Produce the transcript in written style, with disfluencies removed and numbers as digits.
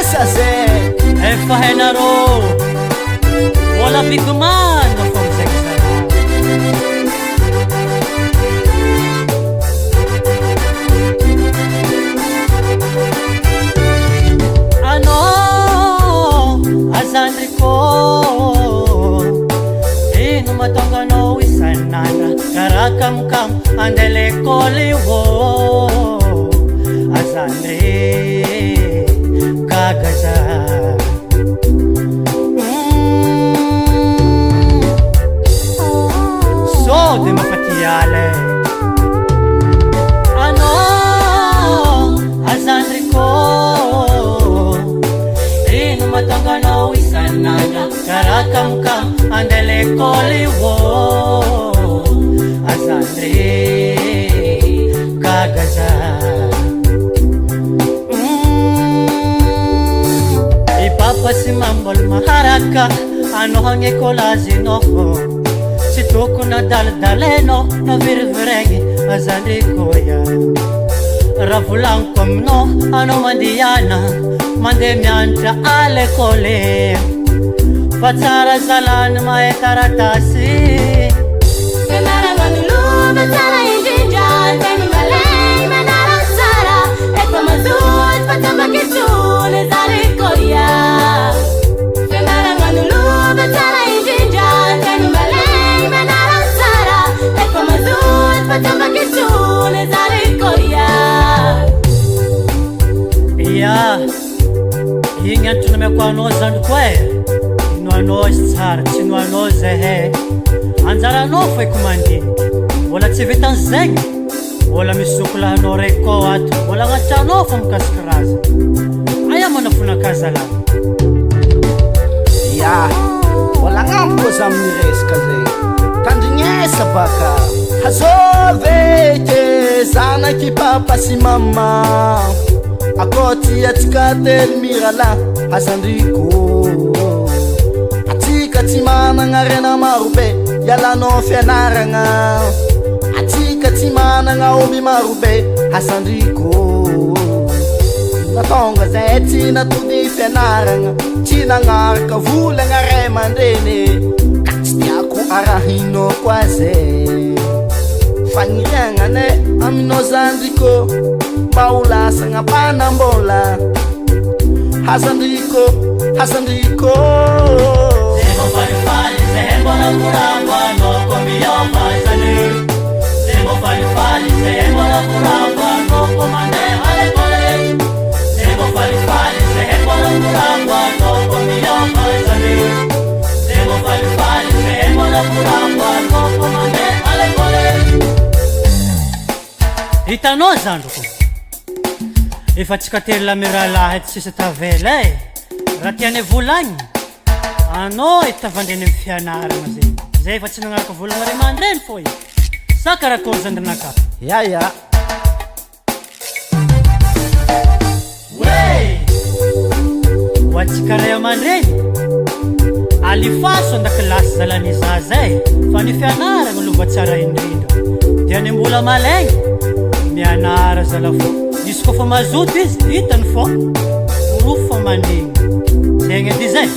Efa hainarô vola vigomano fô zegny zay anô azandrikô ino matonga anao isan'andra karaha kamokamo andeha lekôly ô azandry gagaza sôdy mafatiale anô azandrikô ino matonga anao isan'andra karaha kamokamo andeha lekôly ô azandry gagaza ipapasy mamboly maharaka anao hagnekôlazinao tsy tokony adaladalenao naviriviregny azandrikoya raha volagniko aminao anao mandihana mandeha mianatra alekôly fa tsara zalany mahay taratasy fianaragnan'olova tsara indrindra tegny malay manara tsara efa mazoto fa tambakitsony zarikoya fianaragnan'olova tsara indrindra tegny malay manara tsara efa mazoto fa tambakitsony zarikoya ia igny antony amiako anao zandriko e ino anao izy tsara tsy ino anao zay he anjaranao faiko mandiniky mbola tsy vitan'zegny mbola misy zokolahanao raiky koa ato mbola agnatranao fa mikasiky raza aia manafonakazalana ia mbola agnamiko za amin'ny resaka zay tandrignesa baka hazovete zanaky papa sy mama akôty atsika telo mirala azandriko atsika tsy managna rena marobe ialanao fianaragna atsika tsy managna omby marobe azandriko natonga zay tsy natody fianaragna tsy nagnaraka volagna ray mandreny ka tsy tiako arahino koa zay fagniriagnane aminao zandriko mba ho lasagna mpanambola hazandriko hazandriko falifali zay mbola morambo anao ko miôva zany zay mbô falifali zay mbola morambo anao ko mandeha alekôly zay mbô falifali zay mbola morambo anao ko miôva zany zay mbô falifali zay mbola morambo anao ko mandeha alekôly hitanao zandriko efa tsika telo lamiralahy tsisy tavela e raha tiane volagny anao itavandreny amin'ny fianaragna zay zay efa tsy nagnaraka volagna ray mandreny fô i sa karakôry zandrinaka ia wey ho atsika ray amandreny alifaso andakilasy zalany zazay fa ny fianaragna lova tsara indrindra diany mbola malegny mianara zala fô izy koa fa mazoto izy hitany fô rofo fa mandigny zegny edy zay